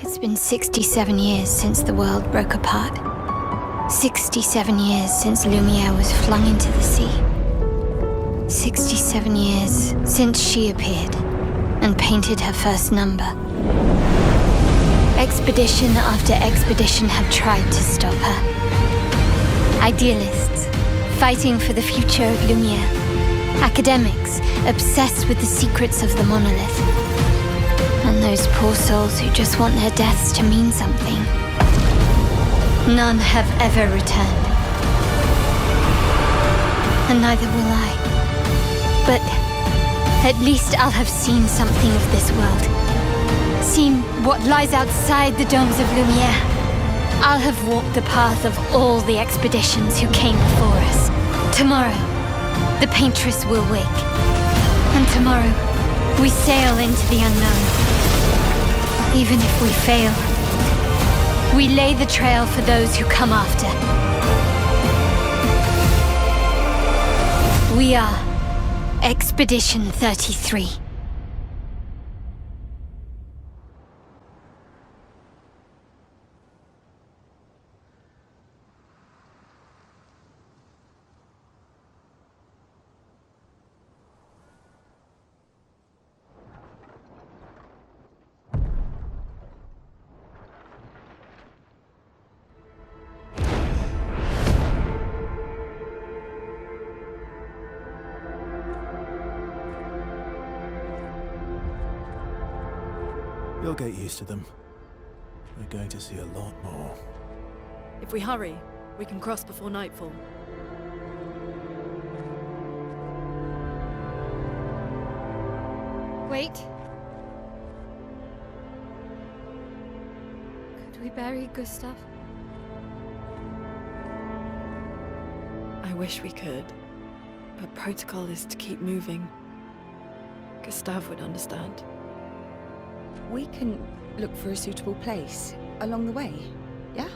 It's been 67 years since the world broke apart. 67 years since Lumière was flung into the sea. 67 years since she appeared and painted her first number. Expedition after expedition have tried to stop her. Idealists, fighting for the future of Lumière. Academics, obsessed with the secrets of the monolith. And those poor souls who just want their deaths to mean something. None have ever returned. And neither will I. But at least I'll have seen something of this world. Seen what lies outside the domes of Lumière. I'll have walked the path of all the expeditions who came before us. Tomorrow, the Paintress will wake. And tomorrow, we sail into the unknown. Even if we fail, we lay the trail for those who come after. We are Expedition 33. You'll get used to them. We're going to see a lot more. If we hurry, we can cross before nightfall. Wait. Could we bury Gustav? I wish we could, but protocol is to keep moving. Gustav would understand. We can look for a suitable place along the way, yeah?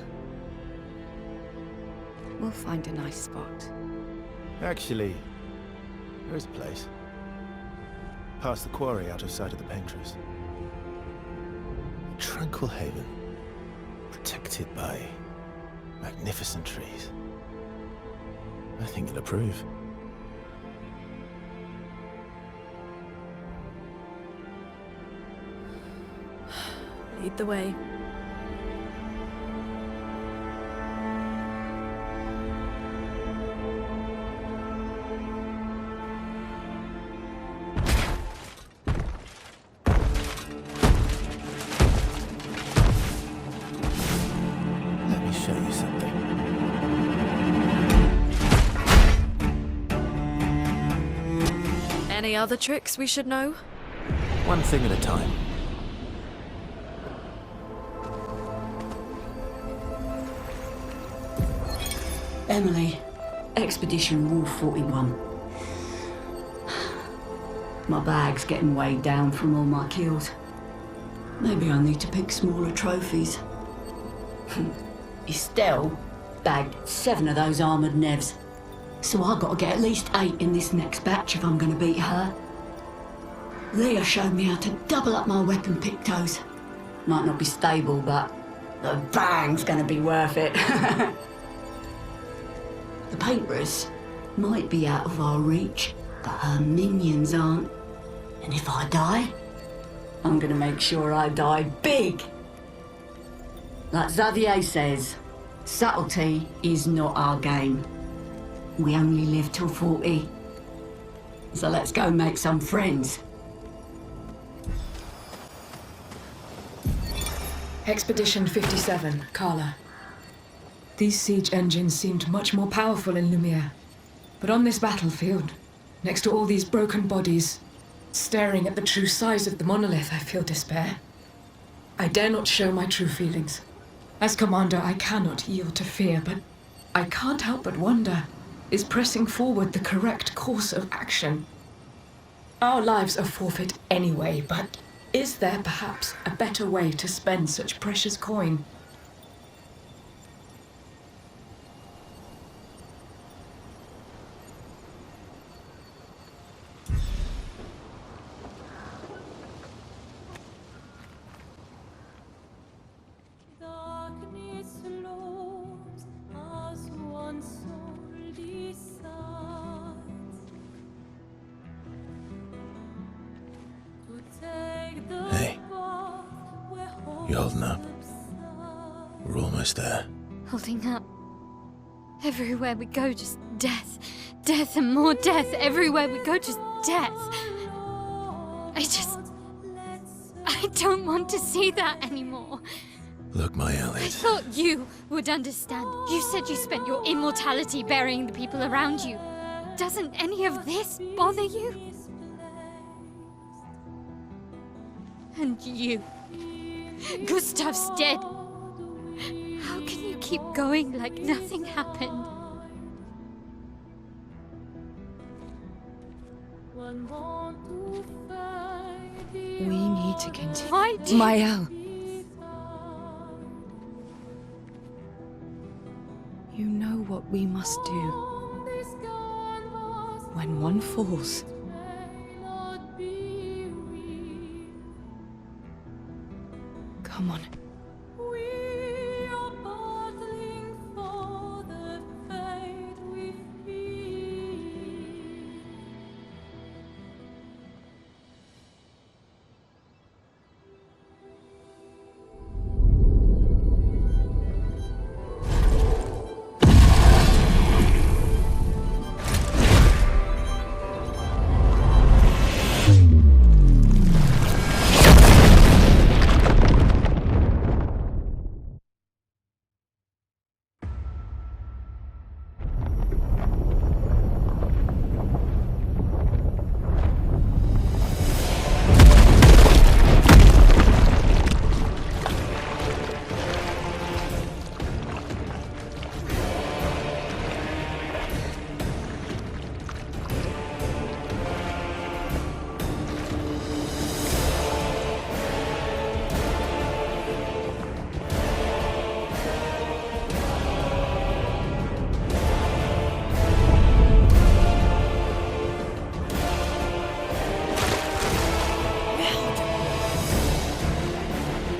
We'll find a nice spot. Actually, there is a place. Past the quarry, out of sight of the Paintress. A tranquil haven, protected by magnificent trees. I think you'll approve. Lead the way. Let me show you something. Any other tricks we should know? One thing at a time. Emily, Expedition Rule 41. My bag's getting weighed down from all my kills. Maybe I need to pick smaller trophies. Estelle bagged 7 of those armoured nevs. So I gotta get at least 8 in this next batch if I'm gonna beat her. Leah showed me how to double up my weapon pictos. Might not be stable, but the bang's gonna be worth it. The Paintress might be out of our reach, but her minions aren't. And if I die, I'm gonna make sure I die big. Like Xavier says, subtlety is not our game. We only live till 40. So let's go make some friends. Expedition 57, Carla. These siege engines seemed much more powerful in Lumière. But on this battlefield, next to all these broken bodies, staring at the true size of the monolith, I feel despair. I dare not show my true feelings. As commander, I cannot yield to fear, but I can't help but wonder, is pressing forward the correct course of action? Our lives are forfeit anyway, but is there perhaps a better way to spend such precious coin? You holding up? We're almost there. Holding up. Everywhere we go, just death. Death and more death. Everywhere we go, just death. I don't want to see that anymore. Look, my I Elliot. thought you would understand. You said you spent your immortality burying the people around you. Doesn't any of this bother you? And you. Gustav's dead. How can you keep going like nothing happened? We need to continue. Why do you... Mael. You know what we must do. When one falls, come on.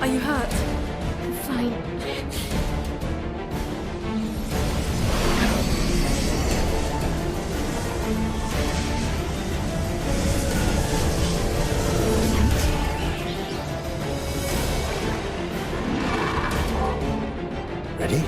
Are you hurt? I'm fine. Ready?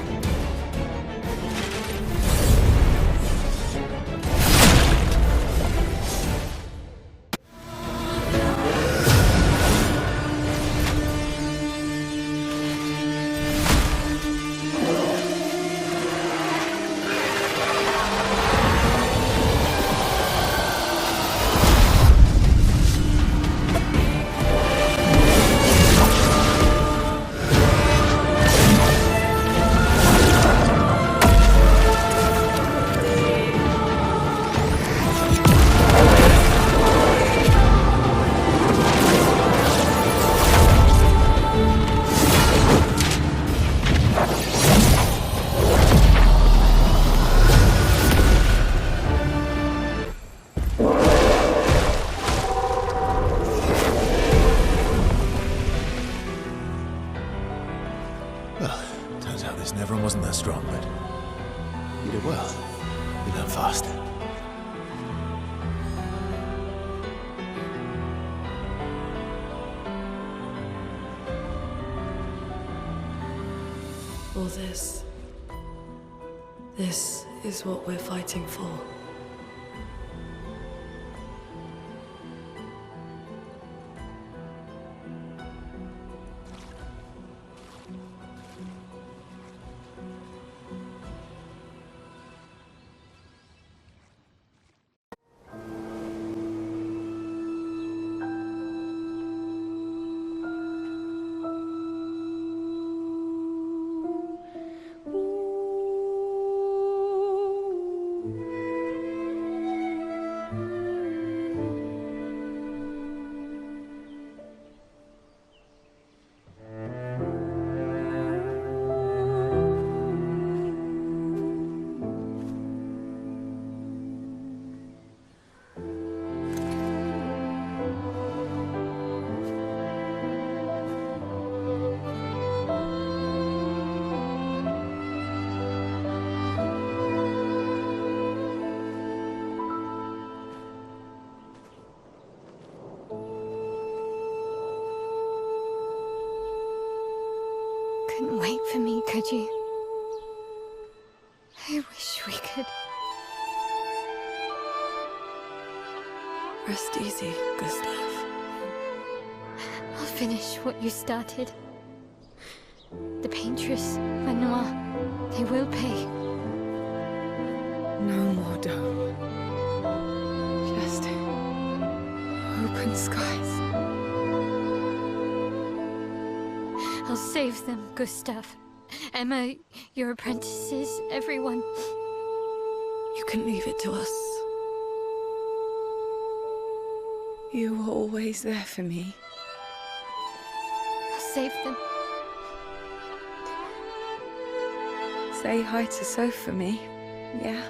Well, turns out this Nevron wasn't that strong, but you did well. You learn fast. All this. This is what we're fighting for. couldn't wait for me, could you? I wish we could. Rest easy, Gustav. I'll finish what you started. The Paintress, Manoir, they will pay. No more dome. Just open skies. I'll save them, Gustav. Emma, your apprentices, everyone. You can leave it to us. You were always there for me. I'll save them. Say hi to Soph for me, yeah?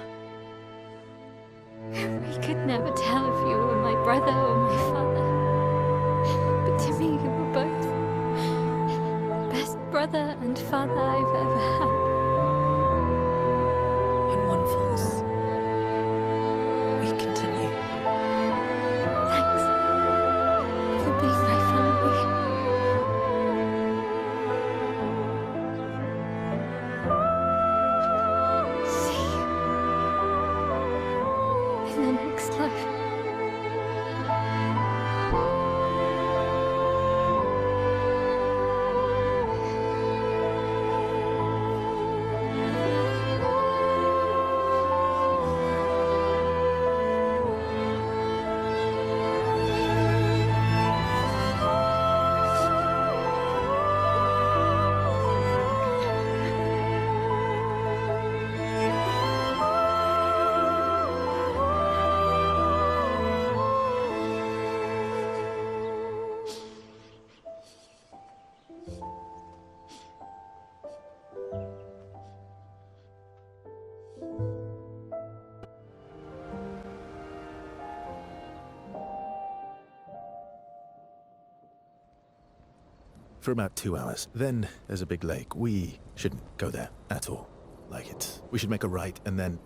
We could never tell if you were my brother or my father. But to me, you were both. Best brother and father I've ever had. When one falls, we continue. Thanks for being my family. See you in the next life. For about 2 hours. Then there's a big lake. We shouldn't go there at all. We should make a right, and then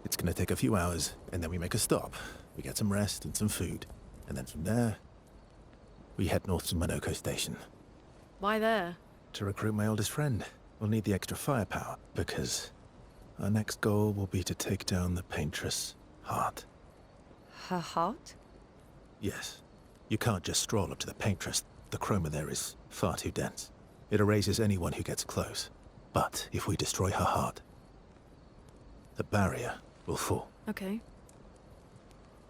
it's gonna take a few hours, and then we make a stop. We get some rest and some food. And then from there, we head north to Monoko Station. Why there? To recruit my oldest friend. We'll need the extra firepower, because our next goal will be to take down the Paintress' heart. Her heart? Yes. You can't just stroll up to the Paintress. The chroma there is far too dense. It erases anyone who gets close. But if we destroy her heart, the barrier will fall. Okay.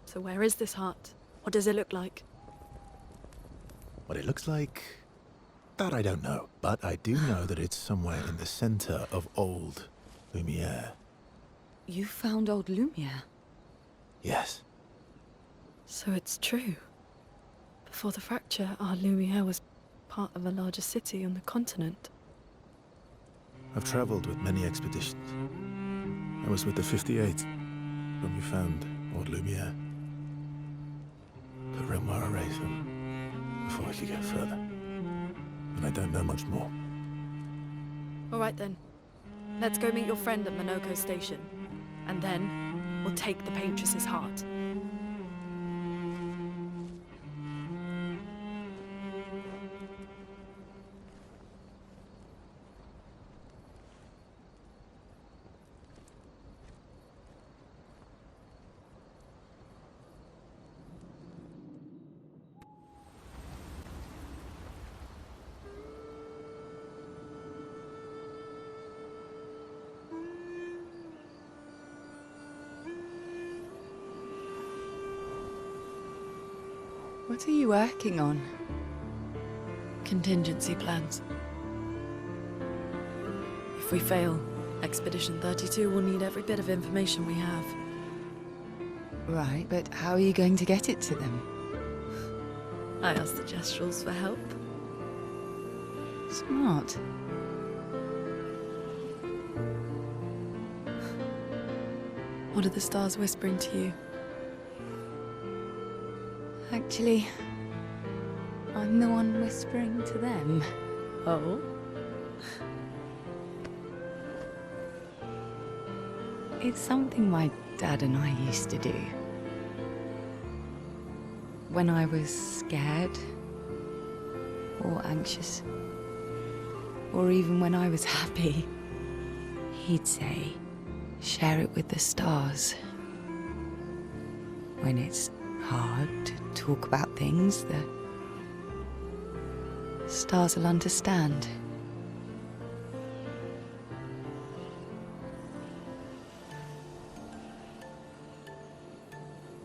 So where is this heart? What does it look like? What it looks like, that I don't know. But I do know that it's somewhere in the center of old Lumière. You found old Lumière? Yes. So it's true. Before the fracture, our Lumière was part of a larger city on the continent. I've traveled with many expeditions. I was with the 58th when we found old Lumière. But Renoir erased them before we could get further. And I don't know much more. All right then. Let's go meet your friend at Monoko Station. And then, we'll take the Paintress's heart. What are you working on? Contingency plans. If we fail, Expedition 32 will need every bit of information we have. Right, but how are you going to get it to them? I asked the Gestrals for help. Smart. What are the stars whispering to you? Actually, I'm the one whispering to them. Oh? It's something my dad and I used to do. When I was scared or anxious. or even when I was happy. He'd say, share it with the stars. When it's hard to talk about things, the stars will understand.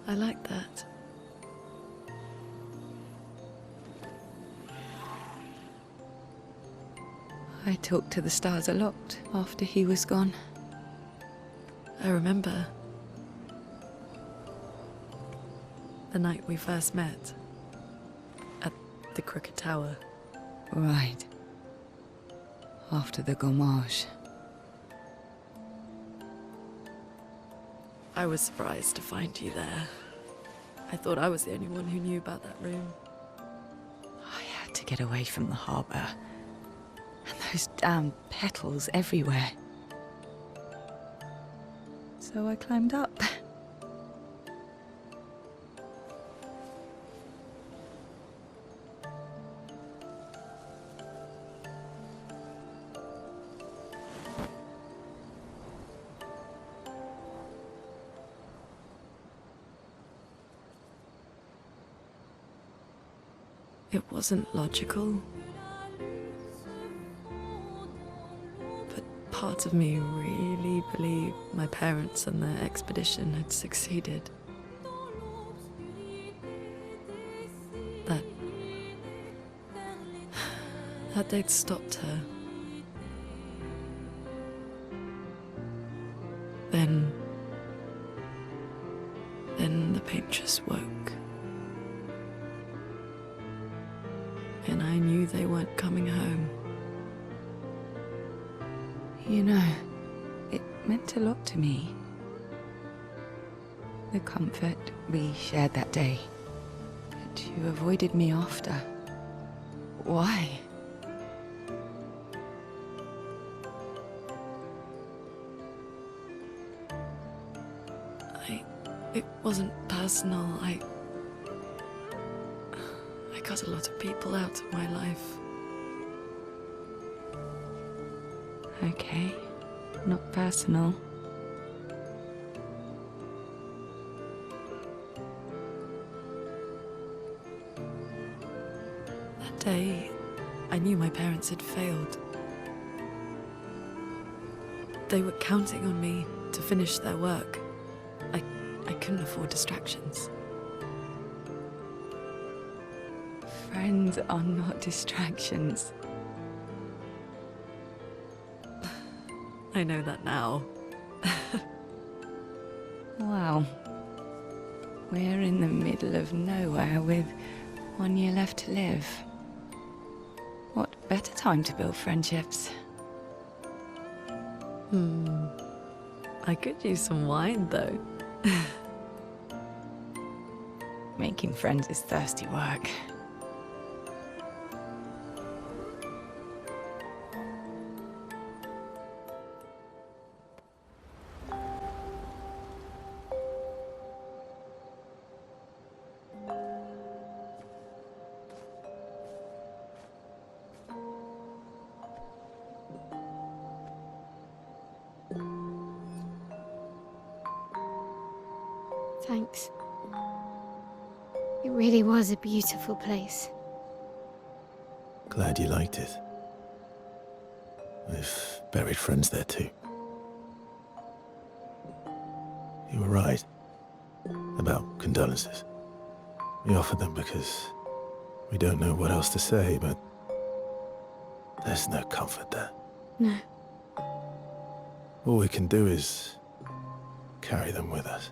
I like that. I talked to the stars a lot after he was gone. I remember the night we first met at the Crooked Tower. Right. After the Gommage. I was surprised to find you there. I thought I was the only one who knew about that room. I had to get away from the harbour. And those damn petals everywhere. So I climbed up. It wasn't logical. But part of me really believed my parents and their expedition had succeeded. That they'd stopped her. Then the Paintress woke. And I knew they weren't coming home. You know, it meant a lot to me. The comfort we shared that day. But you avoided me after. Why? It wasn't personal. I cut a lot of people out of my life. Okay, not personal. That day, I knew my parents had failed. They were counting on me to finish their work. I couldn't afford distractions. Friends are not distractions. I know that now. Wow. We're in the middle of nowhere with 1 year left to live. What better time to build friendships? I could use some wine, though. Making friends is thirsty work. Thanks. It really was a beautiful place. Glad you liked it. We've buried friends there too. You were right about condolences. We offered them because we don't know what else to say, but there's no comfort there. No. All we can do is carry them with us.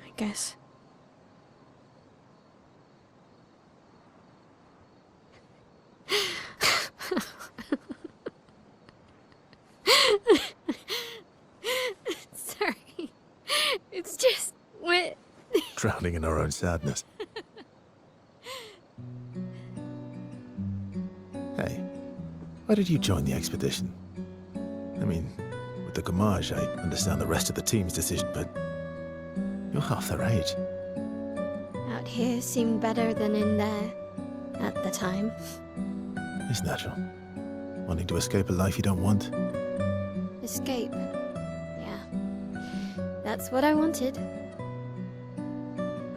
I guess. Sorry. It's just we're Drowning in our own sadness. Hey, why did you join the expedition? I mean, with the Gommage, I understand the rest of the team's decision, but you're half their age. out here seemed better than in there at the time. It's natural. Wanting to escape a life you don't want? Escape. Yeah. That's what I wanted.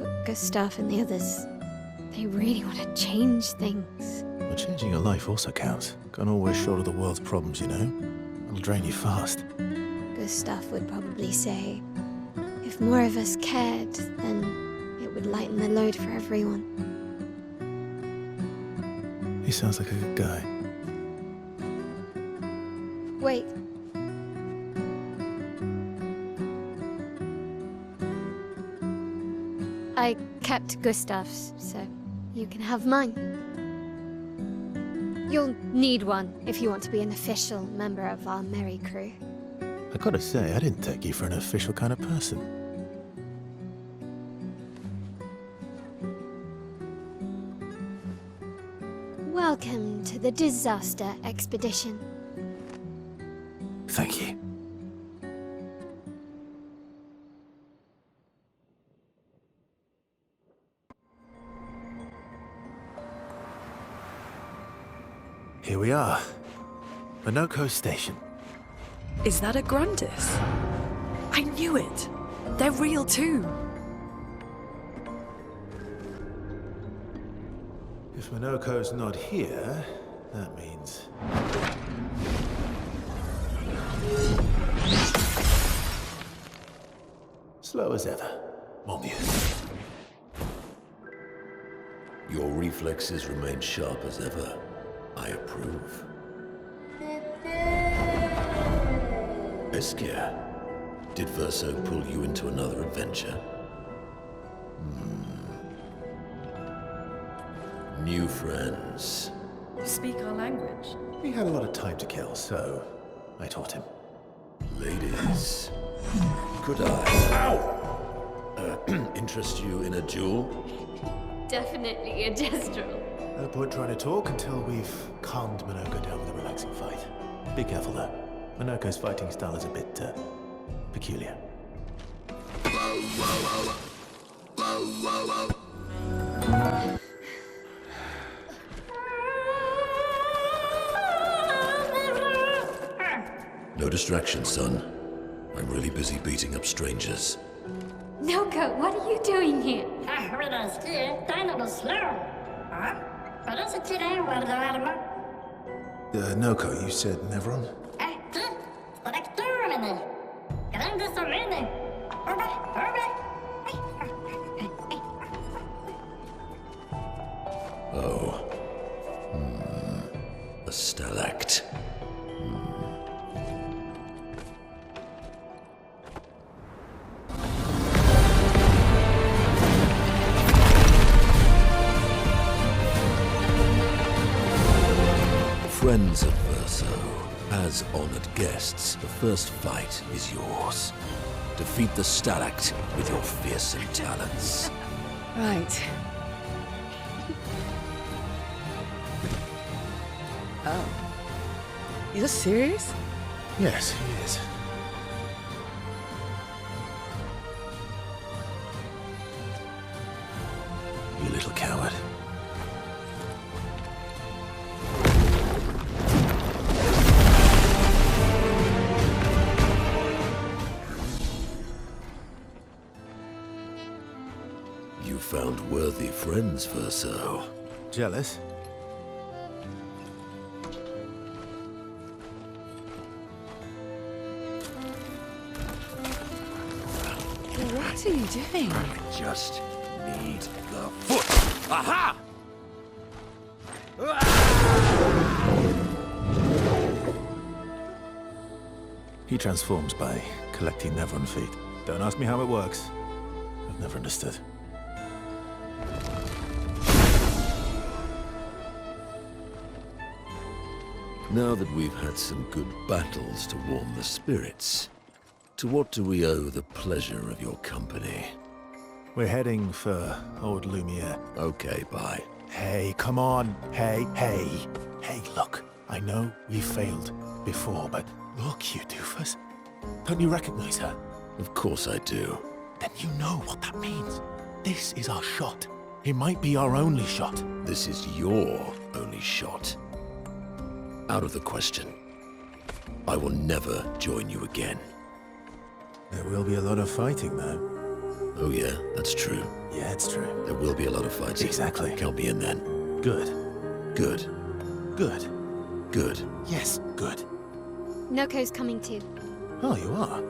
But Gustav and the others, they really want to change things. Well, changing your life also counts. Can't always shoulder the world's problems, you know? It'll drain you fast. Gustav would probably say, if more of us cared, then it would lighten the load for everyone. He sounds like a good guy. Wait. I kept Gustav's, so you can have mine. You'll need one if you want to be an official member of our merry crew. I gotta say, I didn't take you for an official kind of person. Welcome to the disaster expedition. Thank you. Here we are. Minoko Station. Is that a Grundis? I knew it! They're real too! If Minoko's not here, that means... slow as ever. Mobius. Your reflexes remain sharp as ever. I approve. Obscur, did Verso pull you into another adventure? New friends. You speak our language? He had a lot of time to kill, so I taught him. Ladies, could I interest you in a duel? Definitely a gestural. No point trying to talk until we've calmed Minoko down with a relaxing fight. Be careful though. Minoko's fighting style is a bit, peculiar. No distraction, son. I'm really busy beating up strangers. Noko, what are you doing here? Noko, you said Nevron? Oh. A stalact. Friends of Verso, as honored guests, the first fight is yours. Defeat the stalact with your fearsome talents. Right. Oh. You're serious? Yes, he is. You little coward. You found worthy friends, Verso. Jealous? What are you doing? I just need the foot. Aha! He transforms by collecting Nevron feet. Don't ask me how it works. I've never understood. Now that we've had some good battles to warm the spirits, to what do we owe the pleasure of your company? We're heading for old Lumière. Okay, bye. Hey, come on. Hey. Hey, look. I know we failed before, but look, you doofus. Don't you recognize her? Of course I do. Then you know what that means. This is our shot. It might be our only shot. This is your only shot. Out of the question. I will never join you again. There will be a lot of fighting, though. Oh yeah, that's true. Yeah, it's true. There will be a lot of fights. Exactly. Count me in then. Good. Good. Good. Good. Yes, good. Noko's coming too. Oh, you are?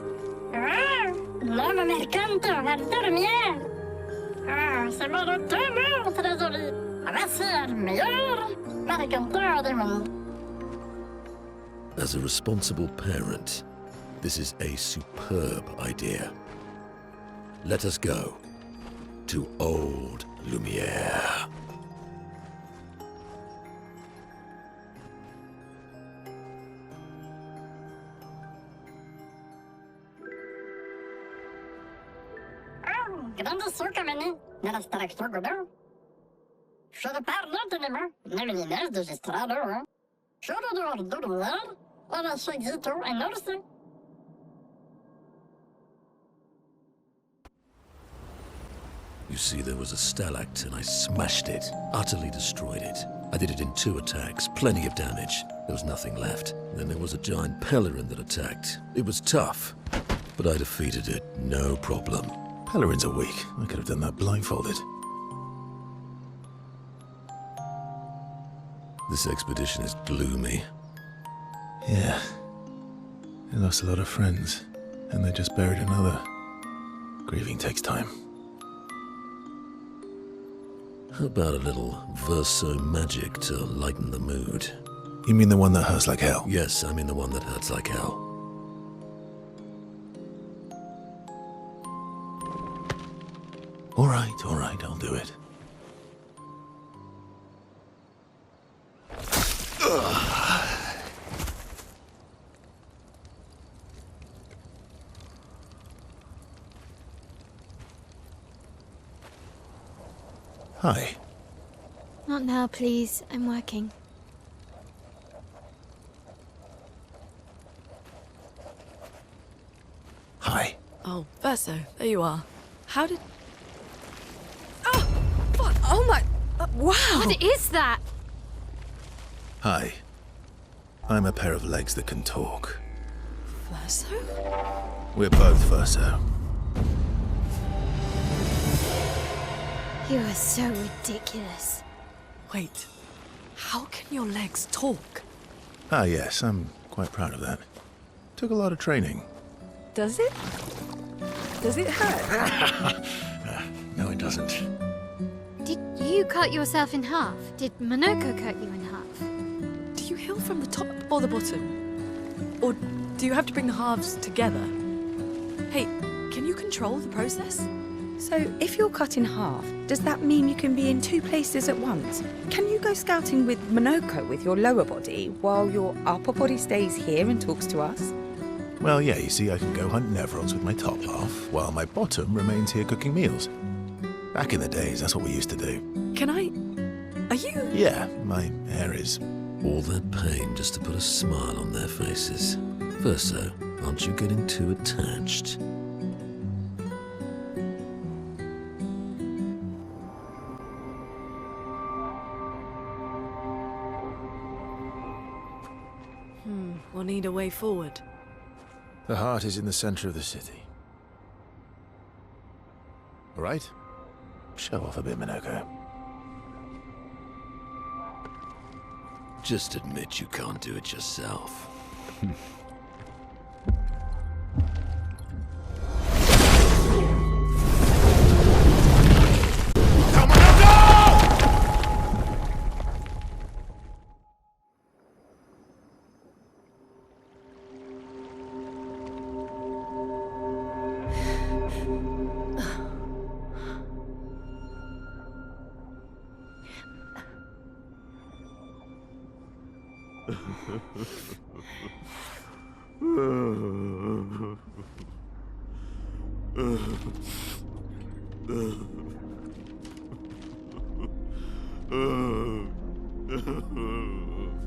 L'homme mercante va dormir. C'est mon retour, très joli. Voici le meilleur mercanteur du monde. As a responsible parent, this is a superb idea. Let us go to old Lumière. Grande sokameni, nella staraktor godo. Should parlo tenema, nemilinas de gestrado. Should do ordular, ora shagito and orse. You see, there was a stalact and I smashed it, utterly destroyed it. I did it in 2 attacks, plenty of damage. There was nothing left. Then there was a giant pelerin that attacked. It was tough, but I defeated it, no problem. Pelerins are weak. I could have done that blindfolded. This expedition is gloomy. Yeah. They lost a lot of friends, and they just buried another. Grieving takes time. How about a little verso magic to lighten the mood? You mean the one that hurts like hell? Yes, I mean the one that hurts like hell. All right, I'll do it. Hi. Not now, please. I'm working. Hi. Oh, Verso, there you are. How did... Oh! Fuck! Oh my... wow! What is that? Hi. I'm a pair of legs that can talk. Verso? We're both Verso. You are so ridiculous. Wait. How can your legs talk? Ah, yes, I'm quite proud of that. Took a lot of training. Does it? Does it hurt? No, it doesn't. Did you cut yourself in half? Did Monoko cut you in half? Do you heal from the top or the bottom? Or do you have to bring the halves together? Hey, can you control the process? So, if you're cut in half, does that mean you can be in 2 places at once? Can you go scouting with Monoko with your lower body, while your upper body stays here and talks to us? Well, yeah, you see, I can go hunt Nevrons with my top half, while my bottom remains here cooking meals. Back in the days, that's what we used to do. Can I... Are you... Yeah, my hair is... All that pain just to put a smile on their faces. Verso, aren't you getting too attached? We'll need a way forward. The heart is in the center of the city. All right? Show off a bit, Monoko. Just admit you can't do it yourself.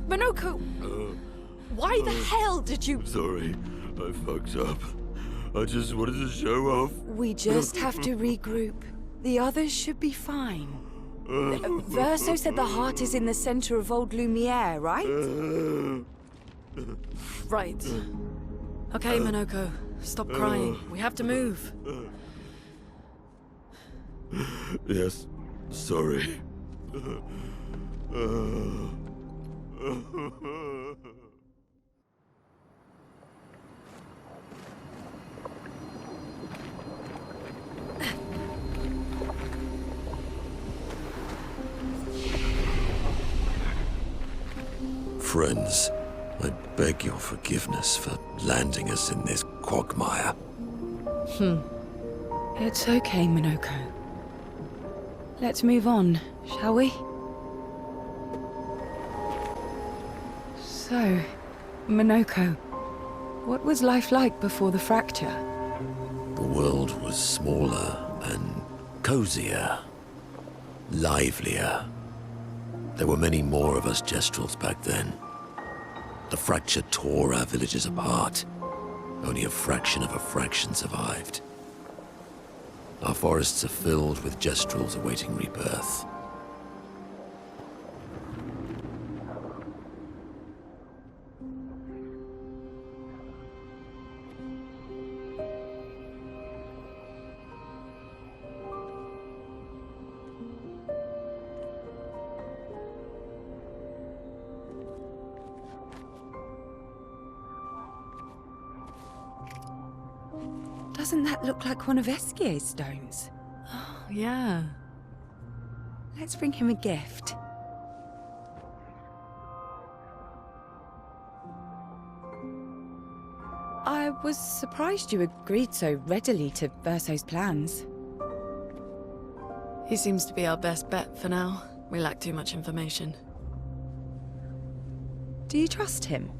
Monoko! Why the hell did you... Sorry, I fucked up. I just wanted to show off. We just have to regroup. The others should be fine. Verso said the heart is in the center of old Lumière, right? Right. Okay, Minoko. Stop crying. We have to move. Yes, sorry. Friends, I beg your forgiveness for landing us in this quagmire. It's okay, Minoko. Let's move on, shall we? So, Minoko, what was life like before the fracture? The world was smaller and cozier, livelier. There were many more of us Gestrels back then. The fracture tore our villages apart. Only a fraction of a fraction survived. Our forests are filled with Gestrels awaiting rebirth. Doesn't that look like one of Eskier's stones? Oh, yeah. Let's bring him a gift. I was surprised you agreed so readily to Verso's plans. He seems to be our best bet for now. We lack too much information. Do you trust him?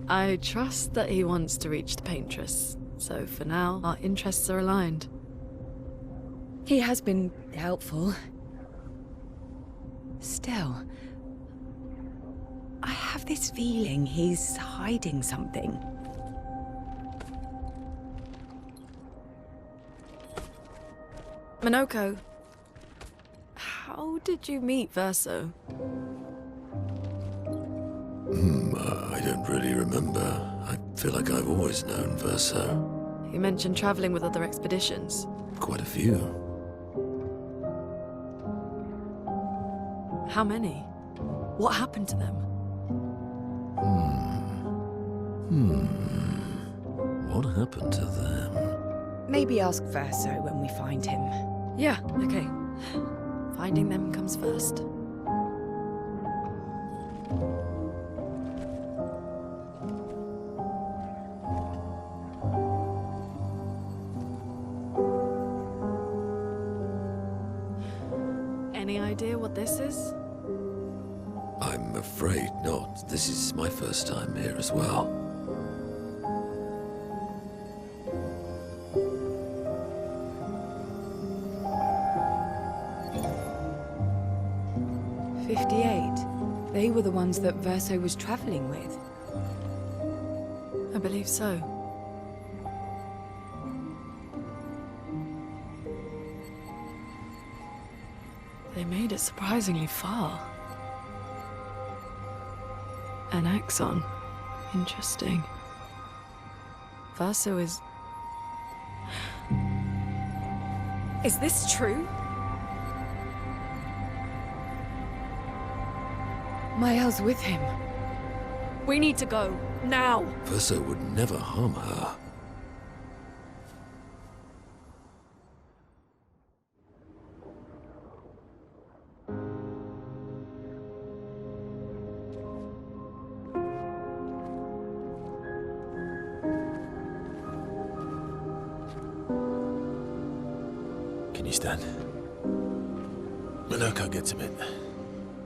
I trust that he wants to reach the Paintress, so for now, our interests are aligned. He has been helpful. Still, I have this feeling he's hiding something. Minoko, how did you meet Verso? I don't really remember. I feel like I've always known Verso. You mentioned traveling with other expeditions. Quite a few. How many? What happened to them? What happened to them? Maybe ask Verso when we find him. Yeah, okay. Finding them comes first. Any idea what this is? I'm afraid not. This is my first time here as well. They were the ones that Verso was traveling with. I believe so. They made it surprisingly far. An axon. Interesting. Verso is... Is this true? Mael's with him. We need to go. Now! Verso would never harm her. Can you stand? Minoko gets a bit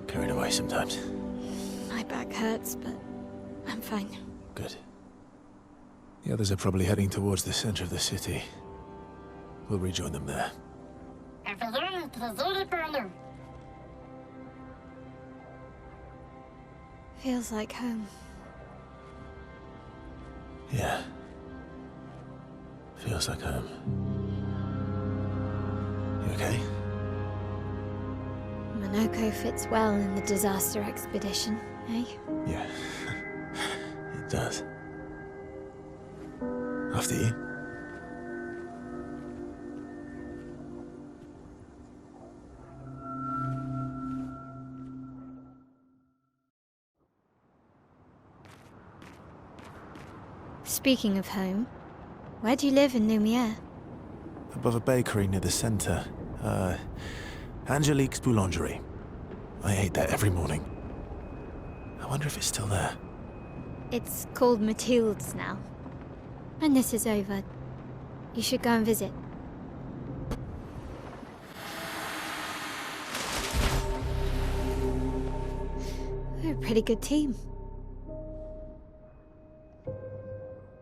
carried away sometimes. My back hurts, but I'm fine. Good. The others are probably heading towards the center of the city. We'll rejoin them there. Feels like home. Yeah. Feels like home. You okay? Monoko fits well in the disaster expedition, eh? Yeah, it does. After you. Speaking of home, where do you live in Lumière? Above a bakery near the center. Angelique's Boulangerie. I ate there every morning. I wonder if it's still there. It's called Mathilde's now. When this is over, you should go and visit. We're a pretty good team.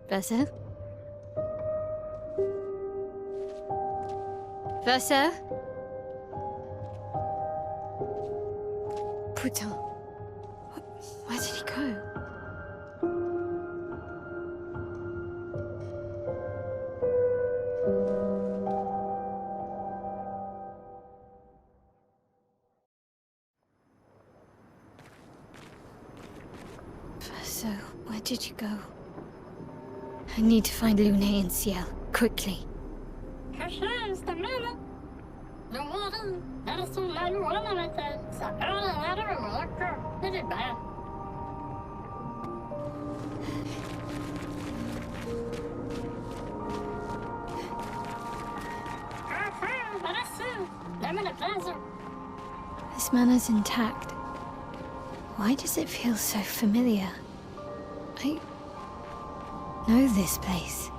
Verso? Verso? Putain. Where did he go? Verso, where did you go? I need to find Lune and Ciel, quickly. This manor's intact. Why does it feel so familiar? I know this place.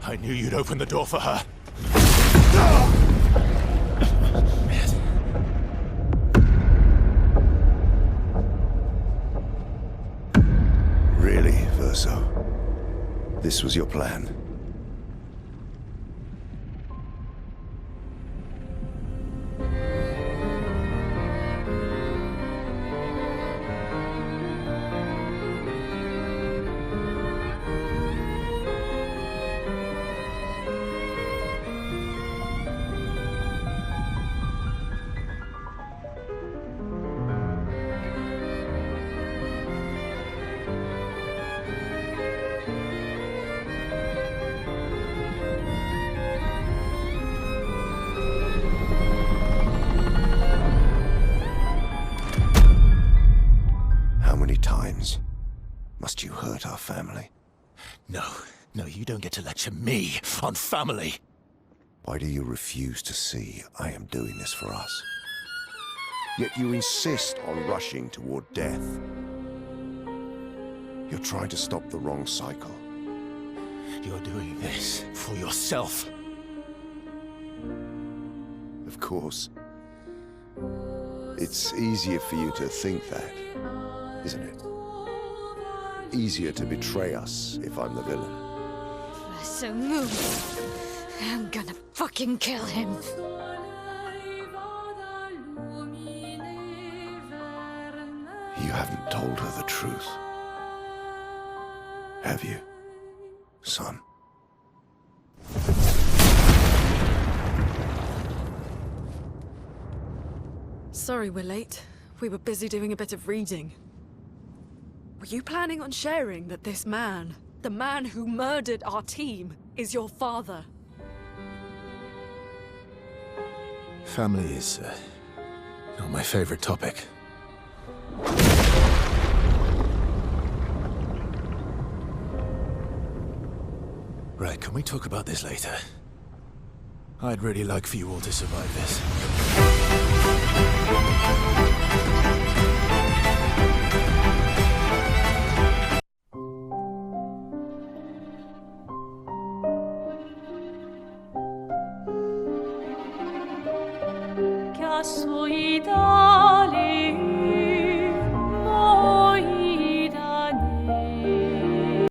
I knew you'd open the door for her. Really, Verso? This was your plan? Must you hurt our family? No, you don't get to lecture me on family. Why do you refuse to see I am doing this for us? Yet you insist on rushing toward death. You're trying to stop the wrong cycle. You're doing this for yourself. Of course. It's easier for you to think that, isn't it? Easier to betray us if I'm the villain. So move. I'm gonna fucking kill him. You haven't told her the truth. Have you, son? Sorry we're late. We were busy doing a bit of reading. Were you planning on sharing that this man, the man who murdered our team, is your father? Family is not my favorite topic. Right, can we talk about this later? I'd really like for you all to survive this. ossuità